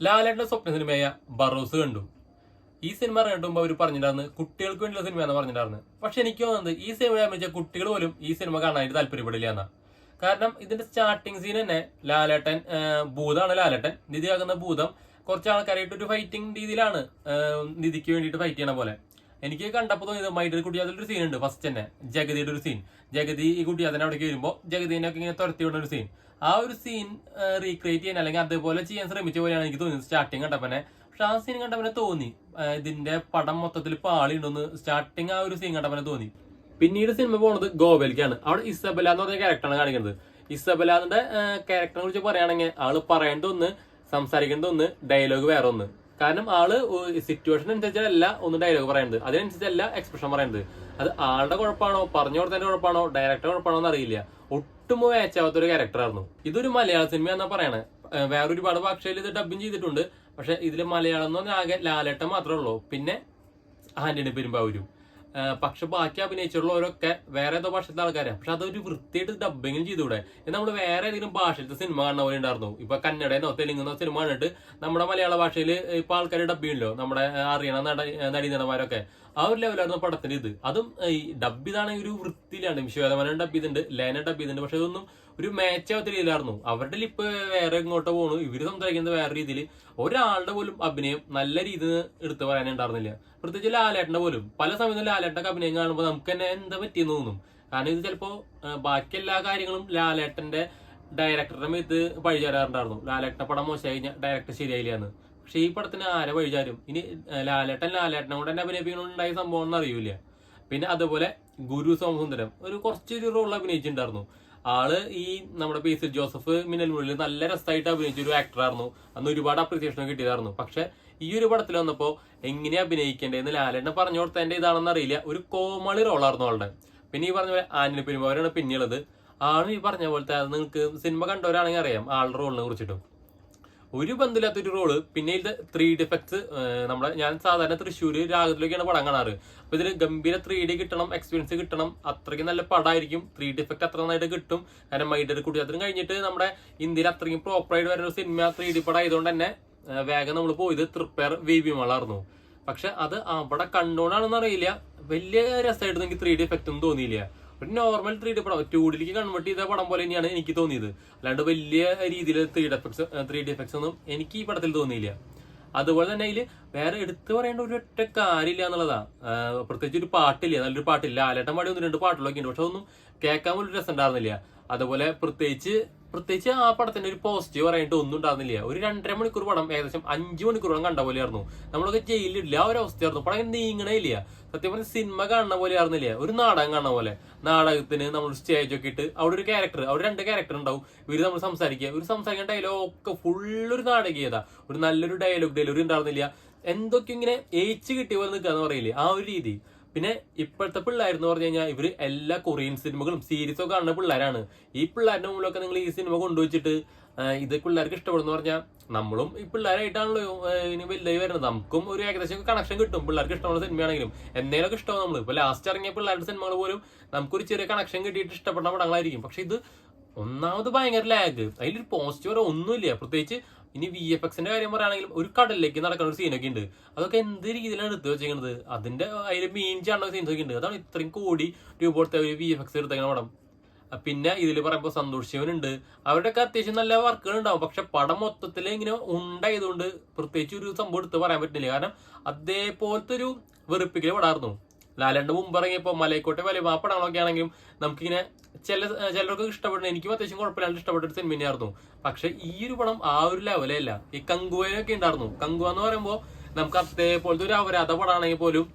ലാലേട്ടന്റെ സ്വപ്ന സിനിമയായ ബറോസ് കണ്ടു. ഈ സിനിമ കണ്ടുമ്പോൾ അവർ പറഞ്ഞിട്ടുണ്ടായിരുന്നു കുട്ടികൾക്ക് വേണ്ടിയുള്ള സിനിമയാണെന്ന് പറഞ്ഞിട്ടുണ്ടായിരുന്നു. പക്ഷെ എനിക്ക് തോന്നുന്നത് ഈ സിനിമ ആരംഭിച്ച കുട്ടികൾ പോലും ഈ സിനിമ കാണാനായിട്ട് താല്പര്യപ്പെടില്ല എന്നാ. കാരണം ഇതിന്റെ സ്റ്റാർട്ടിങ് സീൻ തന്നെ ലാലേട്ടൻ ഭൂതമാണ്. ലാലേട്ടൻ നിധിയാകുന്ന ഭൂതം കുറച്ച് ആൾക്കാരായിട്ട് ഒരു ഫൈറ്റിംഗ് രീതിയിലാണ് നിധിക്ക് വേണ്ടിയിട്ട് ഫൈറ്റ് ചെയ്യണ പോലെ. എനിക്ക് കണ്ടപ്പോൾ തോന്നിയത് മൈഡൊരു കുട്ടിയാതൊരു സീൻ ഉണ്ട് ഫസ്റ്റ് തന്നെ, ജഗതിയുടെ ഒരു സീൻ. ജഗതി ഈ കുട്ടിയാതിനെ അവിടേക്ക് വരുമ്പോൾ ജഗതിനൊക്കെ ഇങ്ങനെ തുരത്തി വിടുന്ന ഒരു സീൻ. ആ ഒരു സീൻ റീക്രിയേറ്റ് ചെയ്യാൻ അല്ലെങ്കിൽ അതേപോലെ ചെയ്യാൻ ശ്രമിച്ച പോലെയാണ് എനിക്ക് തോന്നിയത് സ്റ്റാർട്ടിങ് കണ്ടപ്പനെ. പക്ഷെ ആ സീൻ കണ്ടപ്പനെ തോന്നി ഇതിന്റെ പടം മൊത്തത്തിൽ പാളിയുണ്ടെന്ന് സ്റ്റാർട്ടിങ് ആ ഒരു സീൻ കണ്ടപ്പനെ തോന്നി. പിന്നീട് സിനിമ പോകുന്നത് ഗോവയിലേക്കാണ്. അവിടെ ഇസബല എന്ന് പറഞ്ഞ ക്യാരക്ടറാണ് കാണിക്കുന്നത്. ഇസബലാന്റെ ക്യാരക്ടറിനെ കുറിച്ച് പറയുകയാണെങ്കിൽ ആള് പറയേണ്ട ഒന്ന്, സംസാരിക്കേണ്ട ഒന്ന്, ഡയലോഗ് വേറെ ഒന്ന്. കാരണം ആള് സിറ്റുവേഷൻ അനുസരിച്ചല്ല ഒന്ന് ഡയലോഗ് പറയുന്നത്, അതിനനുസരിച്ചല്ല എക്സ്പ്രഷൻ പറയുന്നത്. അത് ആളുടെ കുഴപ്പമാണോ, പറഞ്ഞു കൊടുത്തതിന്റെ കുഴപ്പമാണോ, ഡയറക്ടർ കുഴപ്പമാണോ എന്ന് അറിയില്ല. ഒട്ടും മാച്ചാവാത്ത ഒരു ക്യാരക്ടറായിരുന്നു. ഇതൊരു മലയാള സിനിമ എന്നാ പറയണേ. വേറെ ഒരുപാട് ഭാഷയിൽ ഇത് ഡബിങ് ചെയ്തിട്ടുണ്ട്. പക്ഷെ ഇതിൽ മലയാളം എന്ന് പറഞ്ഞാൽ ആകെ ലാലേട്ടൻ മാത്രമേ ഉള്ളൂ, പിന്നെ ആന്റണി പെരുമ്പാവൂരും. പക്ഷെ ബാക്കി അഭിനയിച്ചുള്ളവരൊക്കെ വേറെ ഏതോ ഭാഷത്തെ ആൾക്കാരാണ്. പക്ഷെ അതൊരു വൃത്തിയായിട്ട് ഡബിങ്ങും ചെയ്തുകൂടെ? നമ്മൾ വേറെ ഏതെങ്കിലും ഭാഷയിലത്തെ സിനിമ കാണുന്ന പോലെ ഉണ്ടായിരുന്നു. ഇപ്പൊ കന്നഡയെന്നോ തെലുങ്കെന്നോ സിനിമ കണ്ടിട്ട് നമ്മുടെ മലയാള ഭാഷയിൽ ഇപ്പൊ ആൾക്കാർ ഡബ് ചെയ്യണല്ലോ, നമ്മുടെ അറിയണ നടീനടന്മാരൊക്കെ. ആ ഒരു ലെവലായിരുന്നു പടത്തിന്റെ ഇത്. അതും ഈ ഡബ് ഇതാണെങ്കിൽ ഒരു വൃത്തിയിലാണ്. വിശ്വനാഥൻ ഡബ് ചെയ്തിട്ടുണ്ട്, ലേന ഡബ് ചെയ്തിട്ടുണ്ട്. പക്ഷെ ഇതൊന്നും ഒരു മാച്ച് ആവാത്ത രീതിയിലായിരുന്നു. അവരുടെ ലിപ്പ് വേറെ ഇങ്ങോട്ട് പോണു, ഇവര് സംസാരിക്കുന്നത് വേറെ രീതിയിൽ. ഒരാളുടെ പോലും അഭിനയം നല്ല രീതിയിൽ എടുത്തു പറയാനുണ്ടായിരുന്നില്ല. പ്രത്യേകിച്ച് ലാലേട്ടന്റെ പോലും പല സമയത്തും ലാലേട്ടന്റെ അഭിനയം കാണുമ്പോൾ നമുക്ക് തന്നെ എന്താ പറ്റിയെന്ന് തോന്നും. കാരണം ഇത് ചിലപ്പോ ബാക്കി എല്ലാ കാര്യങ്ങളും ലാലേട്ടന്റെ ഡയറക്ടറുടെ മേത്ത് പഴിചാരാറുണ്ടായിരുന്നു. ലാലേട്ടന്റെ പടം മോശമായി കഴിഞ്ഞാൽ ഡയറക്ടർ ശരിയായില്ല എന്ന്. പക്ഷെ ഈ പടത്തിന് ആരെ പഴിചാരും? ഇനി ലാലേട്ടനെ കൊണ്ട് തന്നെ അഭിനയിപ്പിക്കണുണ്ടായ സംഭവം ഒന്നും അറിയൂല. പിന്നെ അതുപോലെ ഗുരു സോമസുന്ദരം ഒരു കുറച്ചൊരു റോൾ അഭിനയിച്ചിട്ടുണ്ടായിരുന്നു. ആള് ഈ നമ്മുടെ പി.സി. ജോസഫ് മിന്നൽ മുള്ളിൽ നല്ല രസമായിട്ട് അഭിനയിച്ച ഒരു ആക്ടറായിരുന്നു. അന്ന് ഒരുപാട് അപ്രീസിയേഷൻ കിട്ടിയതായിരുന്നു. പക്ഷെ ഈ ഒരു പടത്തിൽ വന്നപ്പോ എങ്ങനെ അഭിനയിക്കേണ്ടതെന്ന് ലാലേട്ടനെ പറഞ്ഞു കൊടുത്തതിന്റെ ഇതാണെന്ന് അറിയില്ല. ഒരു കോമളി റോളായിരുന്നു ആളുടെ. പിന്നെ ഈ പറഞ്ഞ പോലെ ആന്റണി പെരുമ്പാവൂരാണ് പിന്നെയുള്ളത്. ആള് ഈ പറഞ്ഞ പോലത്തെ നിങ്ങൾക്ക് സിനിമ കണ്ടവരാണെങ്കിൽ അറിയാം ആളുടെ റോളിനെ കുറിച്ചിട്ടും. ഒരു ബന്ധമില്ലാത്തൊരു റോള്. പിന്നെ ഇത് 3D എഫക്ട്സ് ഞാൻ സാധാരണ തൃശ്ശൂര് രാഗത്തിലൊക്കെയാണ് പടം കാണാറ്. അപ്പൊ ഇതിൽ ഗംഭീര 3D കിട്ടണം, എക്സ്പീരിയൻസ് കിട്ടണം. അത്രയ്ക്ക് നല്ല പടമായിരിക്കും. 3D എഫക്ട് അത്ര നന്നായിട്ട് കിട്ടും. കാരണം മൈഡൊരു കുട്ടിയാത്രയും കഴിഞ്ഞിട്ട് നമ്മുടെ ഇന്ത്യയിൽ അത്രയ്ക്കും പ്രോപ്പറായിട്ട് വരുന്ന ഒരു സിനിമ 3D പടം ആയതുകൊണ്ട് തന്നെ വേഗം നമ്മൾ പോയത് തൃപ്പേർ VB മാളായിരുന്നു. പക്ഷെ അത് അവിടെ കണ്ടോണ്ടാണെന്ന് അറിയില്ല, വലിയ രസമായിട്ട് എനിക്ക് 3D എഫക്ട് ഒന്നും തോന്നിയില്ല. ഒരു നോർമൽ 3D പടം 2Dയിലേക്ക് കൺവേർട്ട് ചെയ്ത പടം പോലെ തന്നെയാണ് എനിക്ക് തോന്നിയത്. അല്ലാണ്ട് വലിയ രീതിയിൽ 3D എഫക്ട്സ് ഒന്നും എനിക്ക് ഈ പടത്തിൽ തോന്നിയില്ല. അതുപോലെ തന്നെ അതിൽ വേറെ എടുത്തു പറയേണ്ട ഒരു ഒറ്റ കാര്യമില്ല എന്നുള്ളതാ. പ്രത്യേകിച്ച് ഒരു പാട്ടില്ല, നല്ലൊരു പാട്ടില്ല. ലാലേട്ടൻ പാടി 1-2 പാട്ടുകളൊക്കെ ഉണ്ട്, പക്ഷെ അതൊന്നും കേൾക്കാൻ പോലും രസം ഉണ്ടായിരുന്നില്ല. അതുപോലെ പ്രത്യേകിച്ച് ആ പടത്തിന്റെ ഒരു പോസിറ്റീവ് പറയാനായിട്ട് ഒന്നും ഉണ്ടായിരുന്നില്ല. ഒരു 2.5 മണിക്കൂർ പടം ഏകദേശം 5 മണിക്കൂറോളം കണ്ട പോലെയായിരുന്നു. നമ്മളൊക്കെ ജയിലില്ല ആ ഒരു അവസ്ഥയായിരുന്നു. പടം നീങ്ങണേ ഇല്ല. സത്യം പറഞ്ഞ സിനിമ കാണുന്ന പോലെ ആയിരുന്നില്ല, ഒരു നാടകം കാണുന്ന പോലെ. നാടകത്തിന് നമ്മൾ സ്റ്റേജ് ഒക്കെ ഇട്ട് അവിടെ ഒരു ക്യാരക്ടർ, അവിടെ 2 ക്യാരക്ടർ ഉണ്ടാവും. ഇവര് നമ്മൾ സംസാരിക്കാൻ ഡയലോഗ് ഒക്കെ ഫുള്ളൊരു നാടകീയത. ഒരു നല്ലൊരു ഡയലോഗ് ഡെലിവറി ഉണ്ടായിരുന്നില്ല. എന്തൊക്കെ ഇങ്ങനെ ഏച്ച് കിട്ടിയ പോലെ നിൽക്കാന്ന് പറയില്ലേ, ആ ഒരു രീതി. പിന്നെ ഇപ്പോഴത്തെ പിള്ളേരെന്ന് പറഞ്ഞു കഴിഞ്ഞാൽ ഇവര് എല്ലാ കൊറിയൻ സിനിമകളും സീരീസും ഒക്കെ കാണുന്ന പിള്ളേരാണ്. ഈ പിള്ളേരുടെ മുമ്പിലൊക്കെ നിങ്ങൾ ഈ സിനിമ കൊണ്ടുവച്ചിട്ട് ഇത് പിള്ളേർക്ക് ഇഷ്ടപ്പെടുന്ന പറഞ്ഞാൽ നമ്മളും ഈ പിള്ളേരായിട്ടാണല്ലോ ഇനി വലുതായി വരുന്നത്. നമുക്കും ഒരു ഏകദേശം കണക്ഷൻ കിട്ടും. പിള്ളേർക്ക് ഇഷ്ടമുള്ള സിനിമയാണെങ്കിലും എന്നേലൊക്കെ ഇഷ്ടമാണ്. നമ്മൾ ഇപ്പൊ ലാസ്റ്റ് ഇറങ്ങിയ പിള്ളേരുടെ സിനിമകൾ പോലും നമുക്കൊരു ചെറിയ കണക്ഷൻ കിട്ടിയിട്ട് ഇഷ്ടപ്പെട്ട പടങ്ങളായിരിക്കും. പക്ഷെ ഇത് ഒന്നാമത് ഭയങ്കര ലാഗ്, അതിലൊരു പോസിറ്റീവ് ഒന്നുമില്ല. പ്രത്യേകിച്ച് ഇനി VFXന്റെ കാര്യം പറയുകയാണെങ്കിലും ഒരു കടലിലേക്ക് നടക്കുന്ന ഒരു സീനൊക്കെ ഉണ്ട്. അതൊക്കെ എന്ത് രീതിയിലാണ് എടുത്തു വെച്ചിരിക്കുന്നത്? അതിന്റെ അതിൽ മീൻ ചാടുന്ന സീൻസ് ഒക്കെ ഉണ്ട്. അതാണ് ഇത്രയും കോടി രൂപ കൊടുത്ത ഒരു VFX എടുത്തേക്കുന്ന പടം. പിന്നെ ഇതിൽ പറയുമ്പോൾ സന്തോഷ് ശിവനുണ്ട്. അവരുടെയൊക്കെ അത്യാവശ്യം നല്ല വർക്കുകൾ ഉണ്ടാവും. പക്ഷെ പടം മൊത്തത്തിൽ ഇങ്ങനെ ഉണ്ടായതുകൊണ്ട് പ്രത്യേകിച്ച് ഒരു സംഭവം എടുത്ത് പറയാൻ പറ്റില്ല. കാരണം അതേപോലത്തെ ഒരു വെറുപ്പിക്കൽ പടായിരുന്നു. ലാലേട്ടന്റെ മുമ്പ് ഇറങ്ങിയപ്പോൾ മലൈക്കോട്ടെ വലിയ ആ പടങ്ങളൊക്കെ ആണെങ്കിലും നമുക്കിങ്ങനെ ചിലർക്ക് ഇഷ്ടപ്പെടുന്ന, എനിക്കും അത്യാവശ്യം കുഴപ്പമില്ലാണ്ട് ഇഷ്ടപ്പെട്ട ഒരു സിനിമ തന്നെയായിരുന്നു. പക്ഷെ ഈ ഒരു പടം ആ ഒരു ലെവലേ അല്ല. ഈ കങ്കുവനൊക്കെ ഉണ്ടായിരുന്നു. കങ്കുവ എന്ന് പറയുമ്പോൾ നമുക്ക് അതേപോലത്തെ ഒരു അപരാധ പടമാണെങ്കിൽ പോലും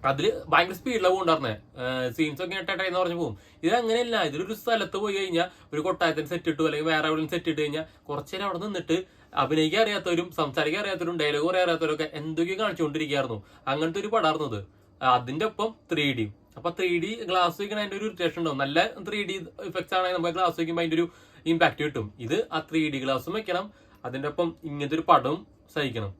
അതില് ഭയങ്കര സ്പീഡിലാണ് പോകുണ്ടായിരുന്നേ. സീൻസ് ഒക്കെ ഇട്ടെന്ന് പറഞ്ഞു പോകും. ഇതങ്ങനെയല്ല. ഇതിലൊരു സ്ഥലത്ത് പോയി കഴിഞ്ഞാൽ ഒരു കൊട്ടായത്തിന് സെറ്റ് ഇട്ടു അല്ലെങ്കിൽ വേറെ എവിടെയും സെറ്റ് ഇട്ട് കഴിഞ്ഞാൽ കുറച്ചേരം അവിടെ നിന്നിട്ട് അഭിനയിക്കാൻ അറിയാത്തവരും സംസാരിക്കാൻ അറിയാത്തവരും ഡയലോഗ് പറയാൻ അറിയാത്തവരൊക്കെ എന്തൊക്കെയോ കാണിച്ചുകൊണ്ടിരിക്കുകയായിരുന്നു. അങ്ങനത്തെ ഒരു പടമായിരുന്നു ഇത്. അതിന്റെ ഒപ്പം 3D. അപ്പൊ 3D ഗ്ലാസ് വയ്ക്കണ അതിന്റെ ഒരു ഇറിറ്റേഷൻ ഉണ്ടാവും. നല്ല 3D ഇഫക്ട്സ് ആണെങ്കിൽ നമുക്ക് ഗ്ലാസ് വയ്ക്കുമ്പോൾ അതിന്റെ ഒരു ഇമ്പാക്ട് കിട്ടും. ഇത് ആ 3D ഗ്ലാസും വെക്കണം, അതിന്റെ ഒപ്പം ഇങ്ങനത്തെ ഒരു പടവും സഹിക്കണം.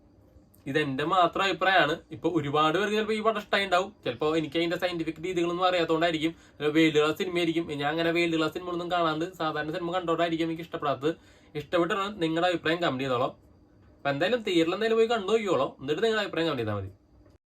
ഇതെന്റെ മാത്രം അഭിപ്രായമാണ്. ഇപ്പൊ ഒരുപാട് പേർക്ക് ചിലപ്പോൾ ഈ പടം ഇഷ്ടമായി ഉണ്ടാവും. ചിലപ്പോൾ എനിക്ക് അതിന്റെ സയന്റിഫിക് രീതികളൊന്നും അറിയാത്തതുകൊണ്ടായിരിക്കും. വേൾഡ് ക്ലാസ് സിനിമ ആയിരിക്കും. ഞാൻ അങ്ങനെ വേൾഡ് ക്ലാസ് സിനിമ ഒന്നും കാണാണ്ട് സാധാരണ സിനിമ കണ്ടോണ്ടായിരിക്കും എനിക്ക് ഇഷ്ടപ്പെടാത്തത്. ഇഷ്ടപ്പെട്ടാണ് നിങ്ങളുടെ അഭിപ്രായം കമന്റ് ചെയ്തോളാം. അപ്പൊ എന്തായാലും തിയേറ്ററിൽ എന്തായാലും പോയി കണ്ടു നോക്കിയോളൂ, എന്നിട്ട് നിങ്ങളുടെ അഭിപ്രായം കമന്റ് ചെയ്താൽ മതി.